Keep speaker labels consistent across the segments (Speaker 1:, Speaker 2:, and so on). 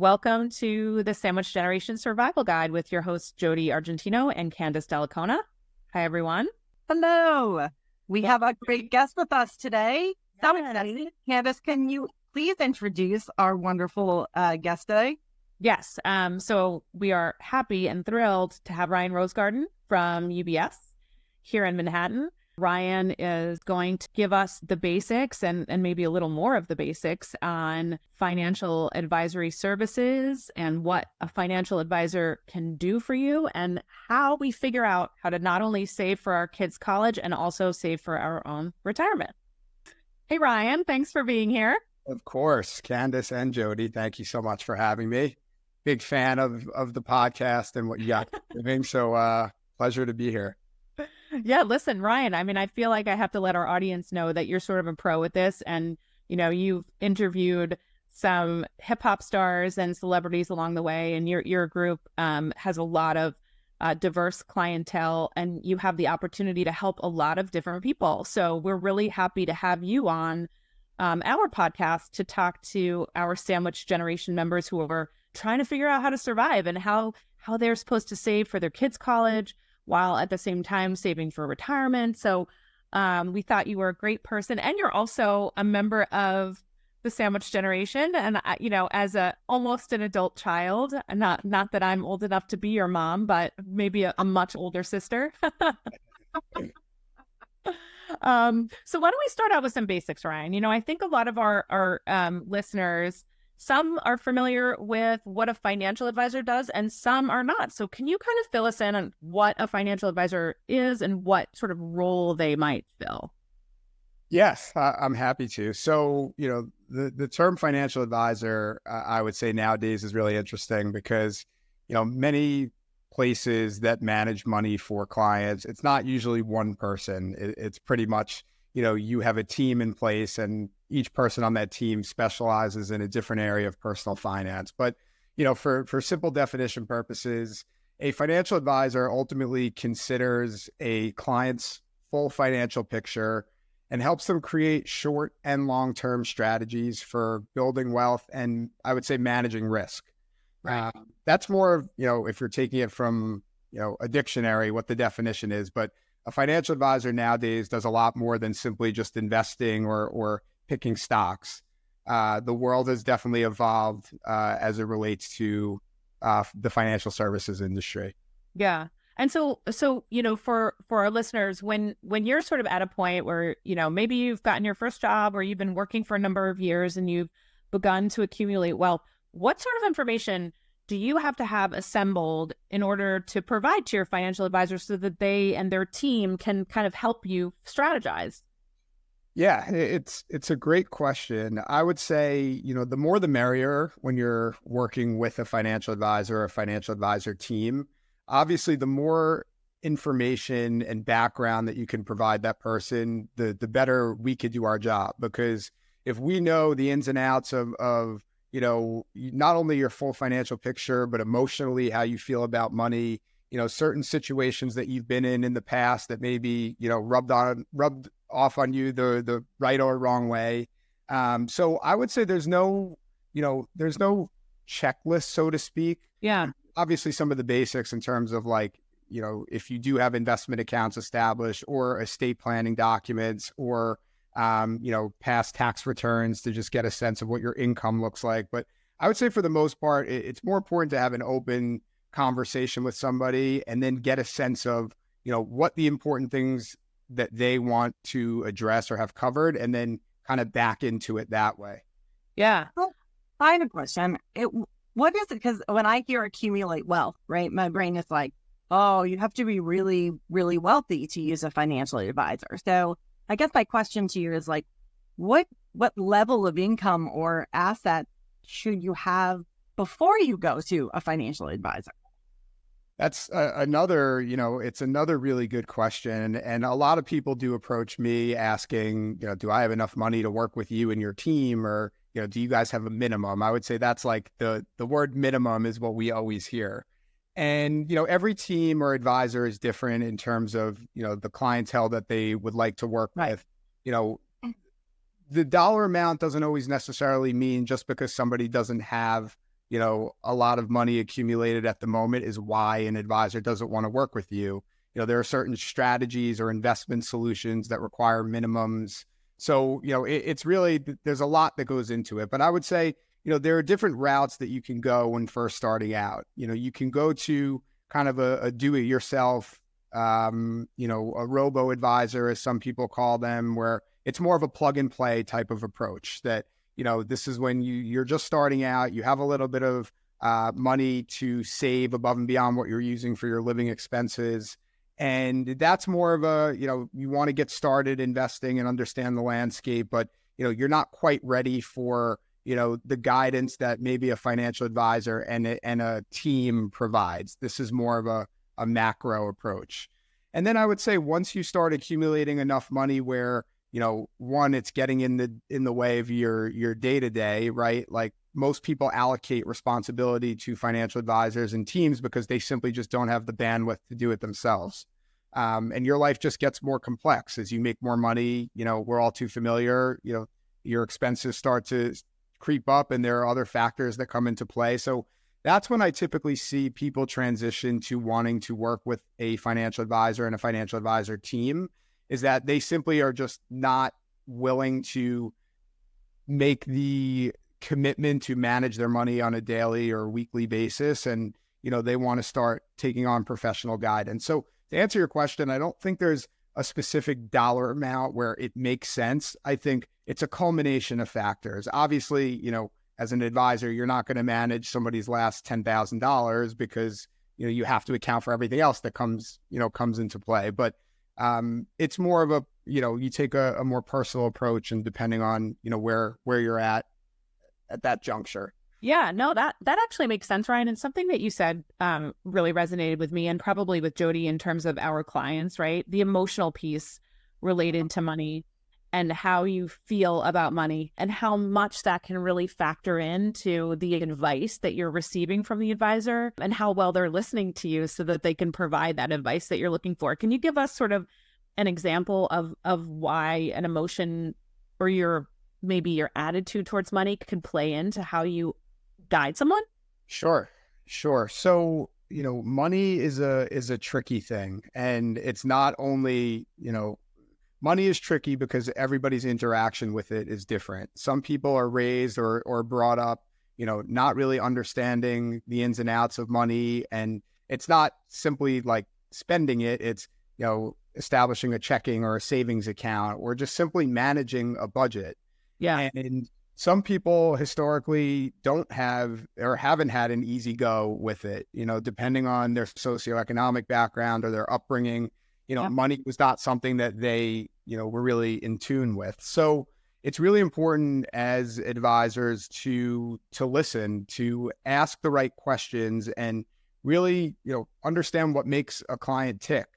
Speaker 1: Welcome to the Sandwich Generation Survival Guide with your hosts, Jodi Argentino and Candace Dellacona. Hi, everyone.
Speaker 2: Hello. We have a great guest with us today. Candace, can you please introduce our wonderful guest today?
Speaker 1: Yes. So we are happy and thrilled to have Ryan Rosegarten from UBS here in Manhattan. Ryan is going to give us the basics and maybe a little more of the basics on financial advisory services and what a financial advisor can do for you and how we figure out how to not only save for our kids' college and also save for our own retirement. Hey, Ryan, thanks for being here.
Speaker 3: Of course, Candace and Jodi, thank you so much for having me. Big fan of the podcast and what you got doing. So pleasure to be here.
Speaker 1: Yeah, listen, Ryan, I mean, I feel like I have to let our audience know that you're sort of a pro with this. And, you know, you've interviewed some hip hop stars and celebrities along the way. And your group has a lot of diverse clientele, and you have the opportunity to help a lot of different people. So we're really happy to have you on our podcast to talk to our sandwich generation members who are trying to figure out how to survive and how they're supposed to save for their kids' college while at the same time saving for retirement. So we thought you were a great person, and you're also a member of the sandwich generation. And you know, as almost an adult child, not that I'm old enough to be your mom, but maybe a much older sister. So why don't we start out with some basics, Ryan? You know, I think a lot of our listeners, some are familiar with what a financial advisor does and some are not. So can you kind of fill us in on what a financial advisor is and what sort of role they might fill?
Speaker 3: Yes, I'm happy to. So, you know, the term financial advisor, I would say nowadays is really interesting because, you know, many places that manage money for clients, it's not usually one person. It's pretty much, you know, you have a team in place and each person on that team specializes in a different area of personal finance. But, you know, for simple definition purposes, a financial advisor ultimately considers a client's full financial picture and helps them create short and long-term strategies for building wealth and, I would say, managing risk.
Speaker 1: Right.
Speaker 3: That's more of, you know, if you're taking it from, you know, a dictionary, what the definition is. But a financial advisor nowadays does a lot more than simply just investing or picking stocks. The world has definitely evolved as it relates to the financial services industry.
Speaker 1: Yeah. And so, you know, for our listeners, when you're sort of at a point where, you know, maybe you've gotten your first job or you've been working for a number of years and you've begun to accumulate wealth, what sort of information do you have to have assembled in order to provide to your financial advisor so that they and their team can kind of help you strategize?
Speaker 3: Yeah, it's a great question. I would say, you know, the more the merrier when you're working with a financial advisor or a financial advisor team. Obviously, the more information and background that you can provide that person, the better we could do our job. Because if we know the ins and outs of you know, not only your full financial picture, but emotionally how you feel about money, you know, certain situations that you've been in the past that maybe, you know, rubbed off on you the right or wrong way. So I would say there's no checklist, so to speak.
Speaker 1: Yeah.
Speaker 3: Obviously some of the basics in terms of like, you know, if you do have investment accounts established or estate planning documents or, you know, past tax returns to just get a sense of what your income looks like. But I would say for the most part, it's more important to have an open conversation with somebody and then get a sense of, you know, what the important things that they want to address or have covered and then kind of back into it that way.
Speaker 1: Yeah.
Speaker 2: Well, I have a question. What is it? Because when I hear accumulate wealth, right, my brain is like, oh, you have to be really, really wealthy to use a financial advisor. So I guess my question to you is like, what level of income or asset should you have before you go to a financial advisor?
Speaker 3: That's another, you know, it's another really good question. And a lot of people do approach me asking, you know, do I have enough money to work with you and your team? Or, you know, do you guys have a minimum? I would say that's like the word minimum is what we always hear. And, you know, every team or advisor is different in terms of, you know, the clientele that they would like to work with. You know, the dollar amount doesn't always necessarily mean just because somebody doesn't have, a lot of money accumulated at the moment is why an advisor doesn't want to work with you. There are certain strategies or investment solutions that require minimums. So, it's really, there's a lot that goes into it. But I would say, there are different routes that you can go when first starting out. You can go to kind of a do-it-yourself, a robo-advisor, as some people call them, where it's more of a plug-and-play type of approach that, this is when you're just starting out, you have a little bit of money to save above and beyond what you're using for your living expenses. And that's more of a, you want to get started investing and understand the landscape, but, you're not quite ready for, the guidance that maybe a financial advisor and a team provides. This is more of a macro approach. And then I would say once you start accumulating enough money where, one, it's getting in the way of your day-to-day, right? Like most people allocate responsibility to financial advisors and teams because they simply just don't have the bandwidth to do it themselves. And your life just gets more complex as you make more money. We're all too familiar, your expenses start to creep up and there are other factors that come into play. So that's when I typically see people transition to wanting to work with a financial advisor and a financial advisor team, is that they simply are just not willing to make the commitment to manage their money on a daily or weekly basis. And, they want to start taking on professional guidance. So to answer your question, I don't think there's a specific dollar amount where it makes sense. I think it's a culmination of factors. Obviously, as an advisor, you're not going to manage somebody's last $10,000 because, you have to account for everything else that comes into play. But it's more of a, you take a more personal approach, and depending on, where you're at that juncture.
Speaker 1: Yeah, no, that actually makes sense, Ryan. And something that you said really resonated with me and probably with Jodi in terms of our clients, right? The emotional piece related to money and how you feel about money and how much that can really factor into the advice that you're receiving from the advisor and how well they're listening to you so that they can provide that advice that you're looking for. Can you give us sort of an example of why an emotion or maybe your attitude towards money can play into how you guide someone?
Speaker 3: Sure. So, money is a tricky thing. And it's not only, money is tricky because everybody's interaction with it is different. Some people are raised or brought up, not really understanding the ins and outs of money. And it's not simply like spending it. It's, establishing a checking or a savings account or just simply managing a budget.
Speaker 1: Yeah.
Speaker 3: And some people historically don't have or haven't had an easy go with it, depending on their socioeconomic background or their upbringing. Money was not something that they, were really in tune with. So it's really important as advisors to listen, to ask the right questions and really, understand what makes a client tick,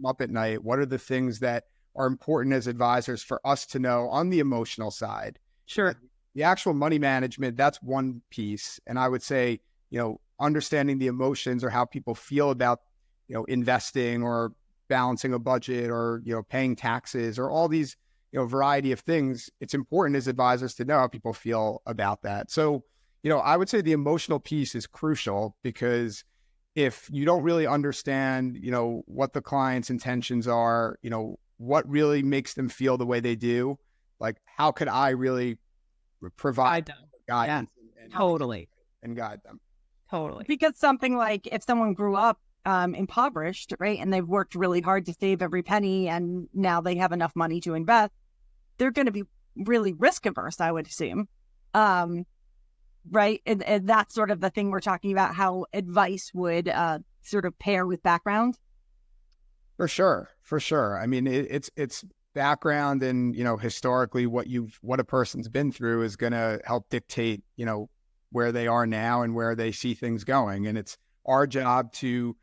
Speaker 3: up at night. What are the things that are important as advisors for us to know on the emotional side?
Speaker 1: Sure.
Speaker 3: The actual money management, that's one piece. And I would say, understanding the emotions or how people feel about, investing or balancing a budget or, paying taxes or all these, variety of things. It's important as advisors to know how people feel about that. So, I would say the emotional piece is crucial because if you don't really understand, what the client's intentions are, what really makes them feel the way they do, like how could I really provide guidance and guide them?
Speaker 1: Totally.
Speaker 2: Because something like if someone grew up impoverished, right, and they've worked really hard to save every penny and now they have enough money to invest, they're going to be really risk averse, I would assume. Right. And that's sort of the thing we're talking about, how advice would sort of pair with background.
Speaker 3: For sure. I mean, it's background and, historically what a person's been through is going to help dictate, where they are now and where they see things going. And it's our job to,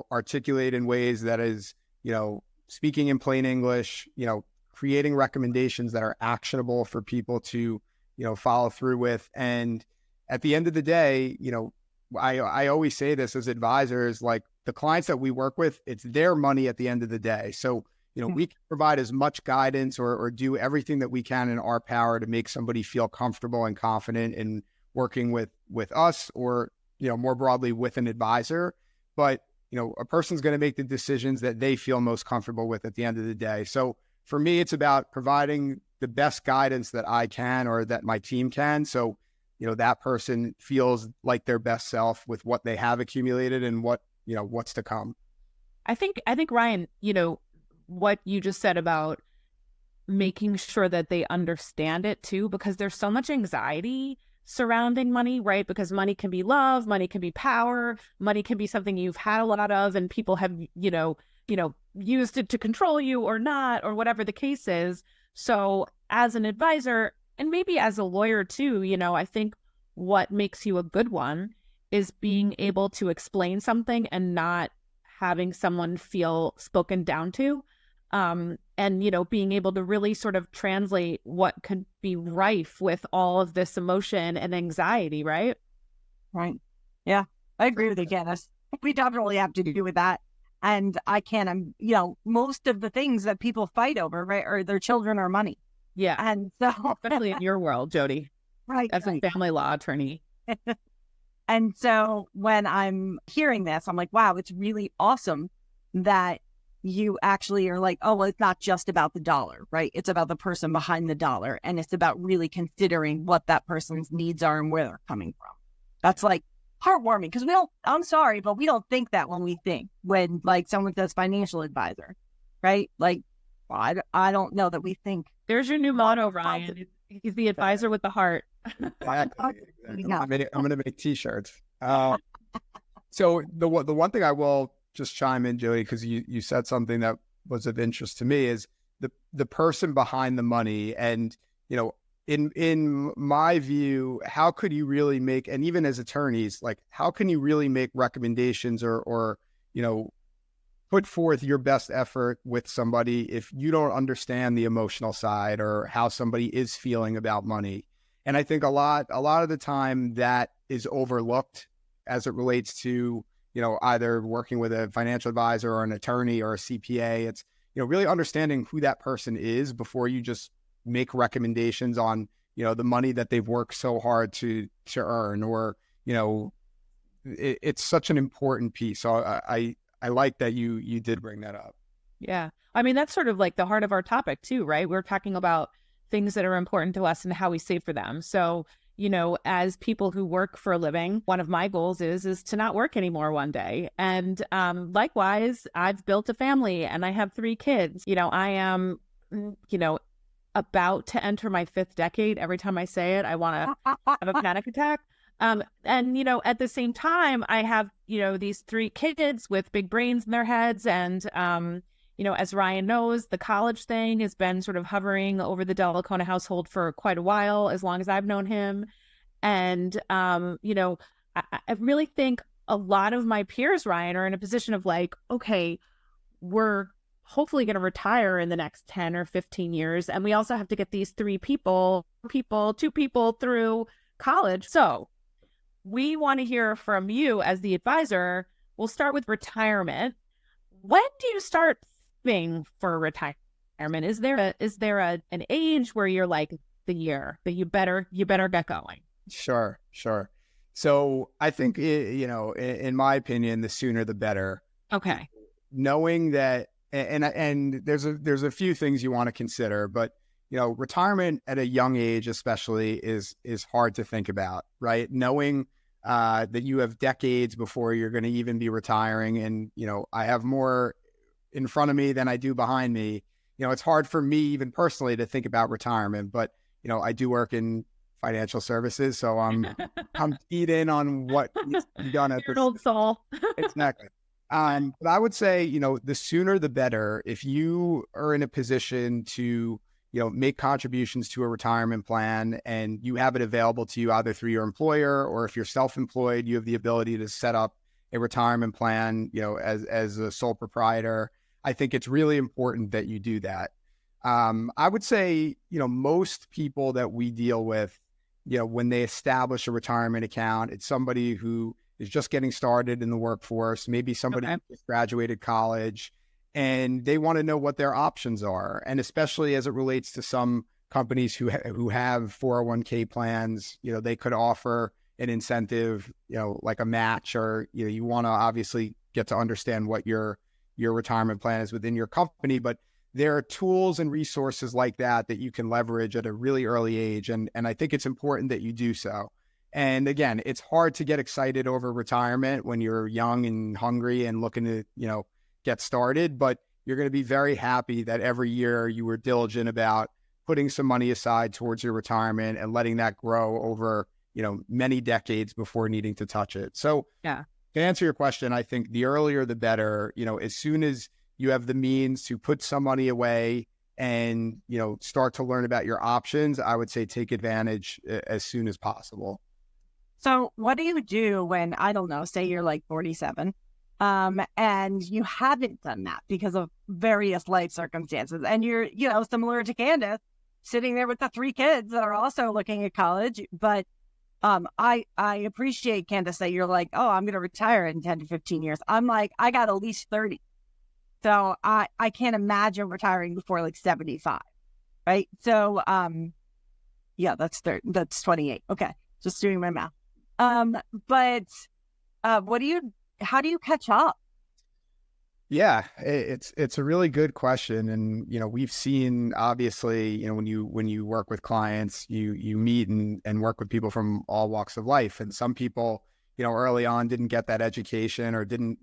Speaker 3: articulate in ways that is, speaking in plain English, creating recommendations that are actionable for people to, follow through with. And at the end of the day, I always say this as advisors, like the clients that we work with, it's their money at the end of the day. So, we can provide as much guidance or do everything that we can in our power to make somebody feel comfortable and confident in working with, with us or, more broadly with an advisor. But, a person's going to make the decisions that they feel most comfortable with at the end of the day. So for me, it's about providing the best guidance that I can or that my team can. So, that person feels like their best self with what they have accumulated and what's to come.
Speaker 1: I think Ryan, what you just said about making sure that they understand it too, because there's so much anxiety surrounding money, right? Because money can be love, money can be power, money can be something you've had a lot of and people have, used it to control you or not, or whatever the case is. So as an advisor and maybe as a lawyer too, I think what makes you a good one is being able to explain something and not having someone feel spoken down to. And, being able to really sort of translate what could be rife with all of this emotion and anxiety, right?
Speaker 2: Right. Yeah, I agree with you, Candace. We definitely have to do with that. And most of the things that people fight over, right, are their children or money.
Speaker 1: Yeah.
Speaker 2: And so,
Speaker 1: especially in your world, Jodi.
Speaker 2: Right.
Speaker 1: As a family law attorney.
Speaker 2: And so when I'm hearing this, I'm like, wow, it's really awesome that you actually are like, oh, well, it's not just about the dollar, right? It's about the person behind the dollar. And it's about really considering what that person's needs are and where they're coming from. That's like heartwarming because I'm sorry, but we don't think that when like someone says financial advisor, right? Like, well, I don't know that we think.
Speaker 1: There's your new motto, Ryan. He's the advisor with the heart.
Speaker 3: Exactly. I'm going to make t-shirts. So the one thing I will just chime in, Jodi, because you said something that was of interest to me is the person behind the money. And, in my view, how could you really make, and even as attorneys, like how can you really make recommendations or put forth your best effort with somebody if you don't understand the emotional side or how somebody is feeling about money? And I think a lot of the time that is overlooked as it relates to, either working with a financial advisor or an attorney or a CPA. It's, really understanding who that person is before you just make recommendations on, the money that they've worked so hard to earn, or, it's such an important piece. So I like that you did bring that up.
Speaker 1: Yeah. I mean, that's sort of like the heart of our topic too, right? We're talking about things that are important to us and how we save for them. So, as people who work for a living, one of my goals is to not work anymore one day. And likewise, I've built a family and I have 3 kids. I am, about to enter my 5th decade. Every time I say it, I want to have a panic attack. And, at the same time, I have, these 3 kids with big brains in their heads. And, as Ryan knows, the college thing has been sort of hovering over the Dellacona household for quite a while, as long as I've known him. And, I really think a lot of my peers, Ryan, are in a position of like, okay, we're hopefully going to retire in the next 10 or 15 years. And we also have to get these 2 people through college. So we want to hear from you as the advisor. We'll start with retirement. When do you start saving for retirement? Is there an age where you're like the year that you better get going?
Speaker 3: Sure. So I think, in my opinion, the sooner the better.
Speaker 1: Okay.
Speaker 3: Knowing that, and there's a few things you want to consider, but retirement at a young age, especially, is hard to think about, right? Knowing that you have decades before you're going to even be retiring, and I have more in front of me than I do behind me. It's hard for me even personally to think about retirement, but I do work in financial services, so I'm keyed in on what needs to be done at
Speaker 1: You're an old soul.
Speaker 3: Exactly. But I would say, the sooner the better. If you are in a position to, make contributions to a retirement plan and you have it available to you either through your employer, or if you're self-employed, you have the ability to set up a retirement plan, as a sole proprietor. I think it's really important that you do that. I would say, most people that we deal with, when they establish a retirement account, it's somebody who is just getting started in the workforce, maybe somebody who just graduated college, and they want to know what their options are. And especially as it relates to some companies who have 401k plans, they could offer, an incentive, like a match, or, you want to obviously get to understand what your retirement plan is within your company. But there are tools and resources like that you can leverage at a really early age. And I think it's important that you do so. And again, it's hard to get excited over retirement when you're young and hungry and looking to, get started, but you're going to be very happy that every year you were diligent about putting some money aside towards your retirement and letting that grow over, many decades before needing to touch it. So
Speaker 1: yeah,
Speaker 3: to answer your question, I think the earlier the better. As soon as you have the means to put some money away and, start to learn about your options, I would say take advantage as soon as possible.
Speaker 2: So what do you do when, I don't know, say you're like 47, and you haven't done that because of various life circumstances, and you're, similar to Candace, sitting there with the 3 kids that are also looking at college. But I appreciate, Candace, that you're like, oh, I'm going to retire in 10 to 15 years. I'm like, I got at least 30. So I can't imagine retiring before like 75, right? So, yeah, that's 28. Okay. Just doing my math. But how do you catch up?
Speaker 3: Yeah, it's a really good question. And, we've seen, obviously, when you work with clients, you meet and work with people from all walks of life. And some people, early on didn't get that education or didn't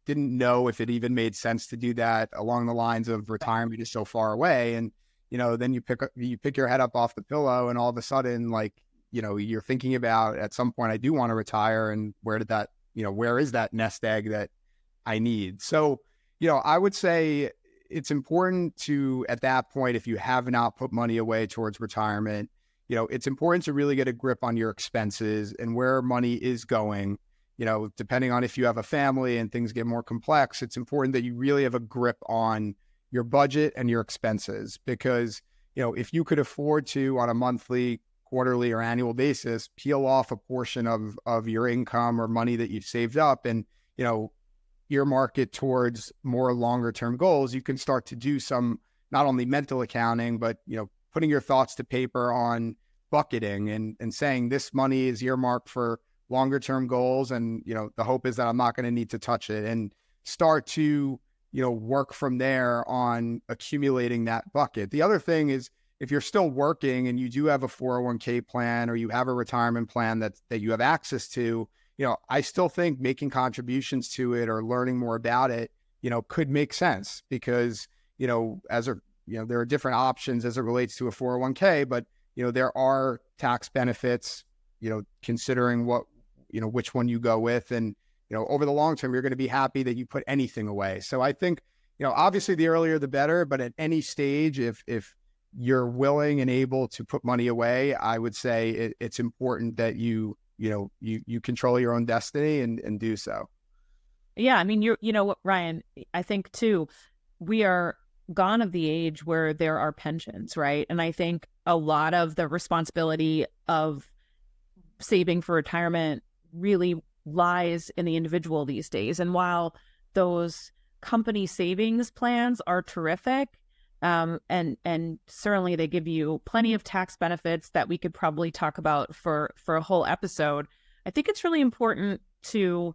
Speaker 3: know if it even made sense to do that along the lines of retirement is so far away. And, then you pick your head up off the pillow and all of a sudden, like, you're thinking about, at some point, I do want to retire, and where is that nest egg that I need? So, I would say it's important to, at that point, if you have not put money away towards retirement, it's important to really get a grip on your expenses and where money is going. Depending on if you have a family and things get more complex, it's important that you really have a grip on your budget and your expenses, because, if you could afford to, on a monthly, quarterly, or annual basis, peel off a portion of your income or money that you've saved up and, earmark it towards more longer term goals, you can start to do some, not only mental accounting, but, putting your thoughts to paper on bucketing and saying this money is earmarked for longer term goals. And, the hope is that I'm not going to need to touch it, and start to, work from there on accumulating that bucket. The other thing is, if you're still working and you do have a 401k plan, or you have a retirement plan that you have access to, I still think making contributions to it or learning more about it, could make sense, because, there are different options as it relates to a 401k, but, there are tax benefits, considering which one you go with. And, over the long term, you're going to be happy that you put anything away. So I think, obviously the earlier the better, but at any stage, if you're willing and able to put money away, I would say it's important that you control your own destiny and do so.
Speaker 1: Yeah. I mean, what, Ryan, I think too, we are gone of the age where there are pensions, right? And I think a lot of the responsibility of saving for retirement really lies in the individual these days. And while those company savings plans are terrific, and certainly they give you plenty of tax benefits that we could probably talk about for a whole episode, I think it's really important to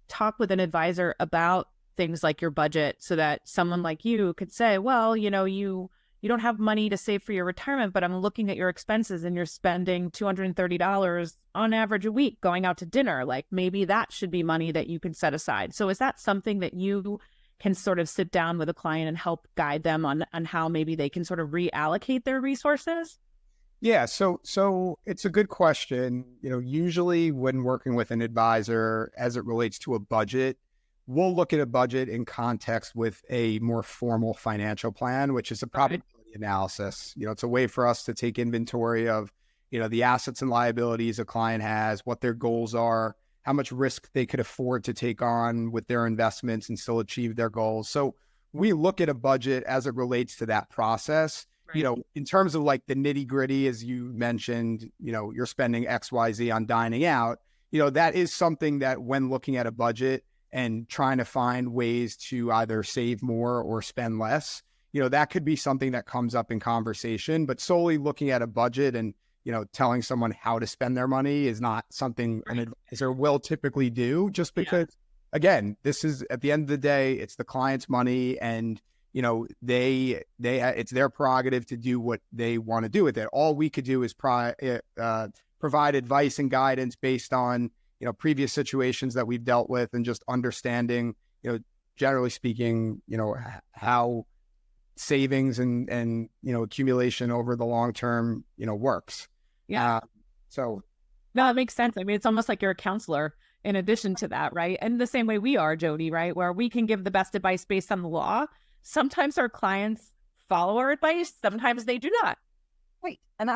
Speaker 1: talk with an advisor about things like your budget, so that someone like you could say, well, you don't have money to save for your retirement, but I'm looking at your expenses and you're spending $230 on average a week going out to dinner. Like, maybe that should be money that you can set aside. So is that something that you can sort of sit down with a client and help guide them on how maybe they can sort of reallocate their resources?
Speaker 3: Yeah, so it's a good question. Usually when working with an advisor as it relates to a budget, we'll look at a budget in context with a more formal financial plan, which is a probability analysis. It's a way for us to take inventory of, the assets and liabilities a client has, what their goals are, how much risk they could afford to take on with their investments and still achieve their goals. So we look at a budget as it relates to that process. Right. In terms of like the nitty gritty, as you mentioned, you're spending XYZ on dining out, that is something that when looking at a budget and trying to find ways to either save more or spend less, that could be something that comes up in conversation. But solely looking at a budget and, telling someone how to spend their money is not something an advisor will typically do, just because, again, this is, at the end of the day, it's the client's money, and, it's their prerogative to do what they want to do with it. All we could do is provide advice and guidance based on, previous situations that we've dealt with, and just understanding, generally speaking, how savings and accumulation over the long term, works.
Speaker 1: Yeah.
Speaker 3: So
Speaker 1: no, it makes sense. I mean, it's almost like you're a counselor in addition to that, right? And the same way we are, Jodi, right? Where we can give the best advice based on the law. Sometimes our clients follow our advice. Sometimes they do not.
Speaker 2: Right. And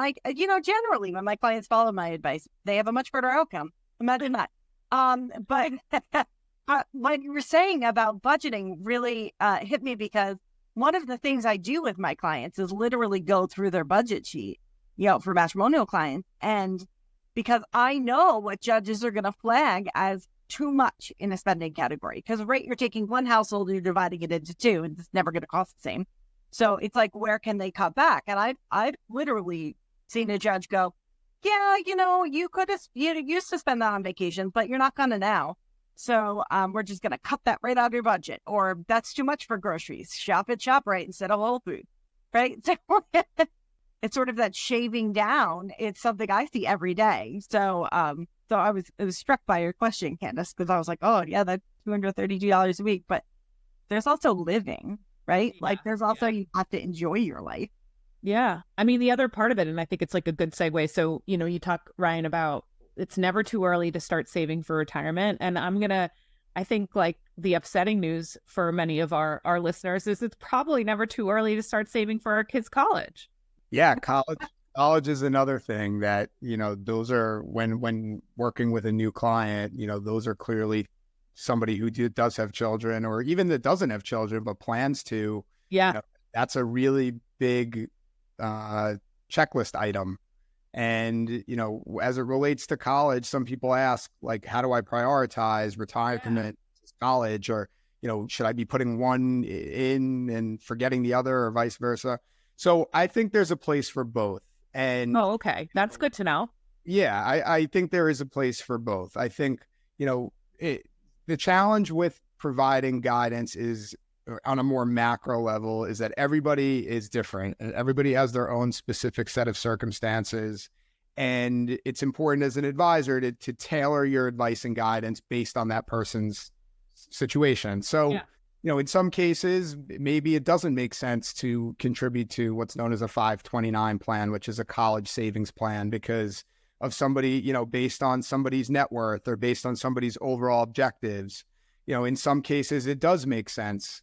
Speaker 2: generally when my clients follow my advice, they have a much better outcome. Imagine that. But what you were saying about budgeting really hit me, because one of the things I do with my clients is literally go through their budget sheet, for matrimonial clients. And because I know what judges are going to flag as too much in a spending category, because you're taking one household and you're dividing it into two, and it's never going to cost the same. So it's like, where can they cut back? And I've literally seen a judge go, yeah, you could have, used to spend that on vacation, but you're not going to now. So we're just going to cut that right out of your budget. Or that's too much for groceries. Shop at ShopRite instead of Whole Foods, right? So it's sort of that shaving down. It's something I see every day. So I was struck by your question, Candace, because I was like, oh yeah, that's $232 a week. But there's also living, right?
Speaker 1: Yeah,
Speaker 2: like there's also, you have to enjoy your life.
Speaker 1: Yeah. I mean, the other part of it, and I think it's like a good segue. So, you talk, Ryan, about it's never too early to start saving for retirement. And I think like the upsetting news for many of our listeners is it's probably never too early to start saving for our kids' college.
Speaker 3: Yeah. College is another thing that, those are when working with a new client, those are clearly somebody who does have children, or even that doesn't have children, but plans to.
Speaker 1: Yeah.
Speaker 3: That's a really big checklist item. And, as it relates to college, some people ask, like, how do I prioritize retirement, college, or, should I be putting one in and forgetting the other, or vice versa? So I think there's a place for both. And
Speaker 1: oh, okay. That's good to know.
Speaker 3: Yeah, I think there is a place for both. I think, the challenge with providing guidance is, on a more macro level, is that everybody is different and everybody has their own specific set of circumstances. And it's important as an advisor to tailor your advice and guidance based on that person's situation. So, in some cases, maybe it doesn't make sense to contribute to what's known as a 529 plan, which is a college savings plan, because of somebody, based on somebody's net worth or based on somebody's overall objectives. In some cases, it does make sense.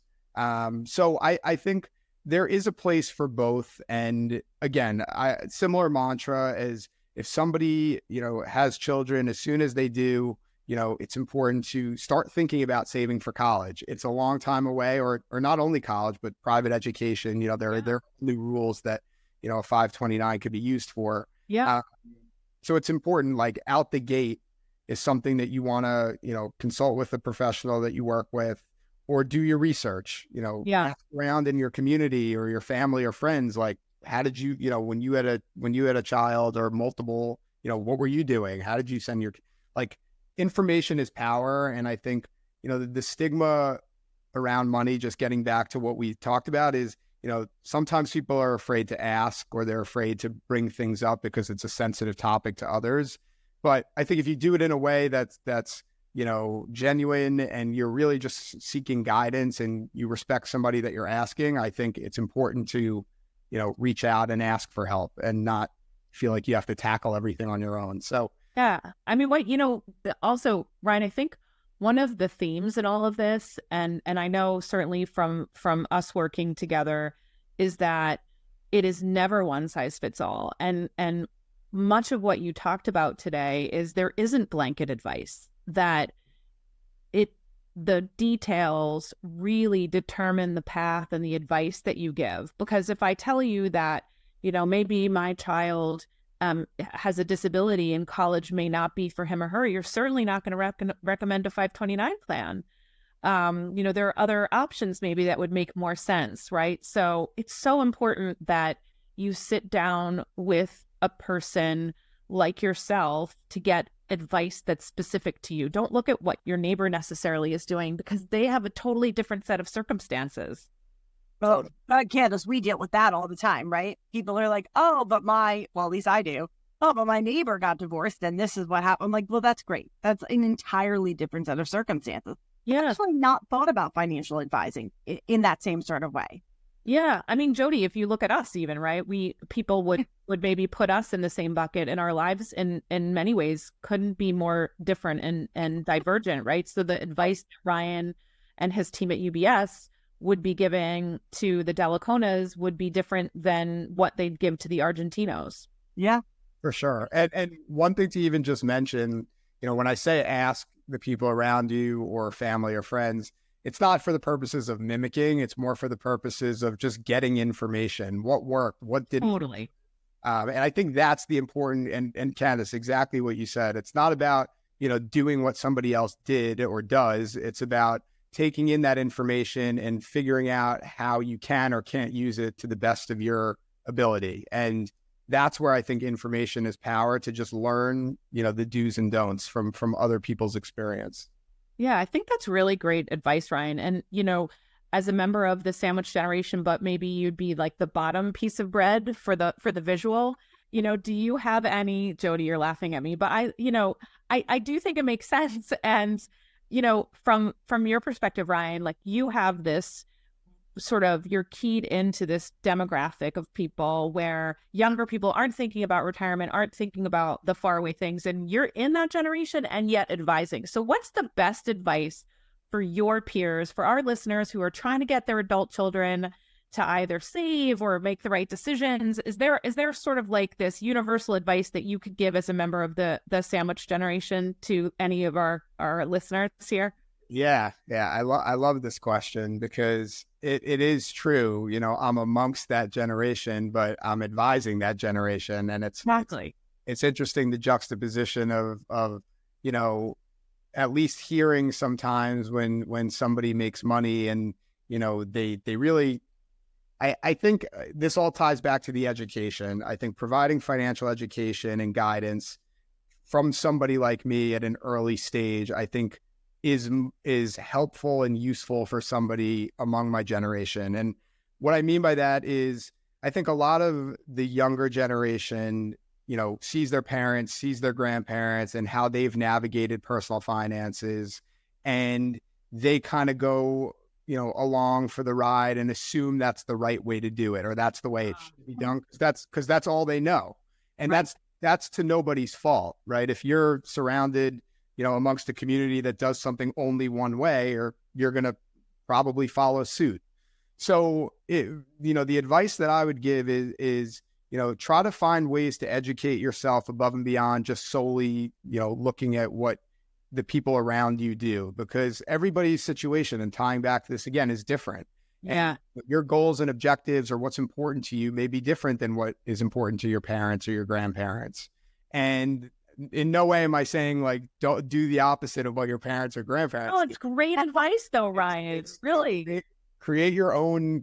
Speaker 3: So I think there is a place for both. And again, similar mantra as if somebody, has children, as soon as they do, it's important to start thinking about saving for college. It's a long time away, or not only college, but private education. There are new rules that, a 529 could be used for.
Speaker 1: Yeah.
Speaker 3: So it's important, like out the gate is something that you want to, consult with a professional that you work with, or do your research, ask around in your community or your family or friends. Like, how did you, when you had a child or multiple, what were you doing? How did you send your, information is power. And I think, the stigma around money, just getting back to what we talked about, is, sometimes people are afraid to ask, or they're afraid to bring things up because it's a sensitive topic to others. But I think if you do it in a way that's genuine, and you're really just seeking guidance and you respect somebody that you're asking, I think it's important to, reach out and ask for help and not feel like you have to tackle everything on your own. So,
Speaker 1: yeah. I mean, also, Ryan, I think one of the themes in all of this, and I know certainly from us working together, is that it is never one size fits all. And much of what you talked about today is there isn't blanket advice, that the details really determine the path and the advice that you give. Because if I tell you that, maybe my child has a disability and college may not be for him or her, you're certainly not going to recommend a 529 plan. There are other options maybe that would make more sense, right? So it's so important that you sit down with a person like yourself to get advice that's specific to you. Don't look at what your neighbor necessarily is doing, because they have a totally different set of circumstances.
Speaker 2: Well, Candace, we deal with that all the time, right? People are like, oh, but at least I do. Oh, but my neighbor got divorced and this is what happened. I'm like, well, that's great. That's an entirely different set of circumstances.
Speaker 1: Yeah.
Speaker 2: I've actually not thought about financial advising in that same sort of way.
Speaker 1: Yeah. I mean, Jodi, if you look at us even, right, people would maybe put us in the same bucket, and our lives in many ways couldn't be more different and divergent, right? So the advice that Ryan and his team at UBS would be giving to the Dellaconas would be different than what they'd give to the Argentinos.
Speaker 2: Yeah.
Speaker 3: For sure. And one thing to even just mention, when I say ask the people around you or family or friends, it's not for the purposes of mimicking. It's more for the purposes of just getting information. What worked? What didn't?
Speaker 1: Totally.
Speaker 3: And I think that's the important, and Candace, exactly what you said. It's not about, doing what somebody else did or does. It's about taking in that information and figuring out how you can or can't use it to the best of your ability. And that's where I think information is power, to just learn, the do's and don'ts from other people's experience.
Speaker 1: Yeah, I think that's really great advice, Ryan. And, as a member of the sandwich generation, but maybe you'd be like the bottom piece of bread for the visual, do you have any, Jodi, you're laughing at me, but I do think it makes sense. And, from your perspective, Ryan, like, you have this sort of, you're keyed into this demographic of people where younger people aren't thinking about retirement, aren't thinking about the faraway things, and you're in that generation and yet advising. So what's the best advice for your peers, for our listeners who are trying to get their adult children to either save or make the right decisions? Is there sort of like this universal advice that you could give as a member of the sandwich generation to any of our listeners here?
Speaker 3: Yeah. I love this question, because it is true. I'm amongst that generation, but I'm advising that generation. And
Speaker 1: Exactly.
Speaker 3: It's interesting, the juxtaposition of at least hearing sometimes when somebody makes money and, they really, I think this all ties back to the education. I think providing financial education and guidance from somebody like me at an early stage, I think is helpful and useful for somebody among my generation. And what I mean by that is, I think a lot of the younger generation, sees their parents, sees their grandparents and how they've navigated personal finances, and they kind of go, along for the ride and assume that's the right way to do it, or that's the way it should be done, because that's all they know. And
Speaker 1: Right.
Speaker 3: that's to nobody's fault, right? If you're surrounded, amongst a community that does something only one way, or you're going to probably follow suit. So, the advice that I would give is, try to find ways to educate yourself above and beyond just solely, looking at what the people around you do, because everybody's situation, and tying back to this again, is different.
Speaker 1: Yeah.
Speaker 3: And your goals and objectives, or what's important to you, may be different than what is important to your parents or your grandparents. And in no way am I saying, like, don't do the opposite of what your parents or grandparents.
Speaker 1: Oh, it's great advice though, Ryan. It's really
Speaker 3: create your own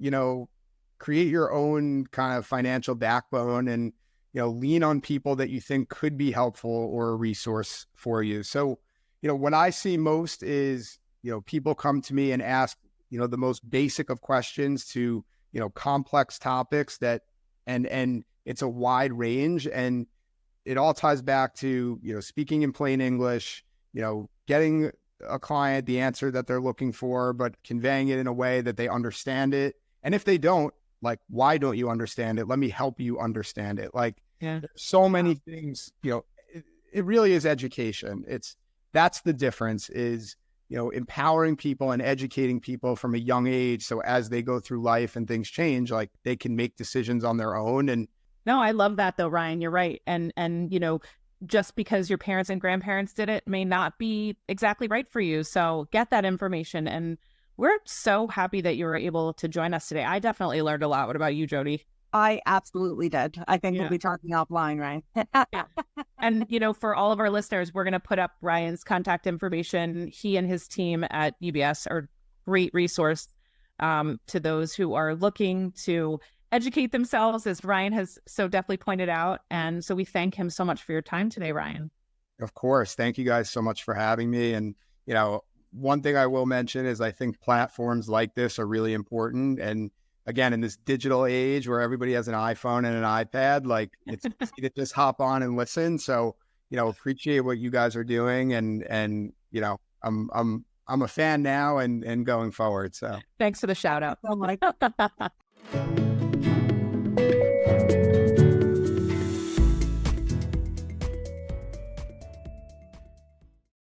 Speaker 3: kind of financial backbone, and, lean on people that you think could be helpful or a resource for you. So, what I see most is, people come to me and ask, the most basic of questions to, complex topics and it's a wide range, and it all ties back to, speaking in plain English, getting a client the answer that they're looking for, but conveying it in a way that they understand it. And if they don't, like, why don't you understand it? Let me help you understand it. Like, there's so many things, it really is education. That's the difference, is, empowering people and educating people from a young age. So as they go through life and things change, like, they can make decisions on their own. And
Speaker 1: No, I love that though, Ryan. You're right. And just because your parents and grandparents did it may not be exactly right for you. So get that information. And we're so happy that you were able to join us today. I definitely learned a lot. What about you, Jodi?
Speaker 2: I absolutely did. I think we'll be talking offline, Ryan.
Speaker 1: Yeah. And, for all of our listeners, we're going to put up Ryan's contact information. He and his team at UBS are great resource to those who are looking to educate themselves, as Ryan has so deftly pointed out. And so we thank him so much for your time today, Ryan.
Speaker 3: Of course. Thank you guys so much for having me. And, one thing I will mention is I think platforms like this are really important. And again, in this digital age where everybody has an iPhone and an iPad, like it's easy to just hop on and listen. So, appreciate what you guys are doing. And I'm a fan now and going forward. So
Speaker 1: thanks for the shout out.
Speaker 2: So, like,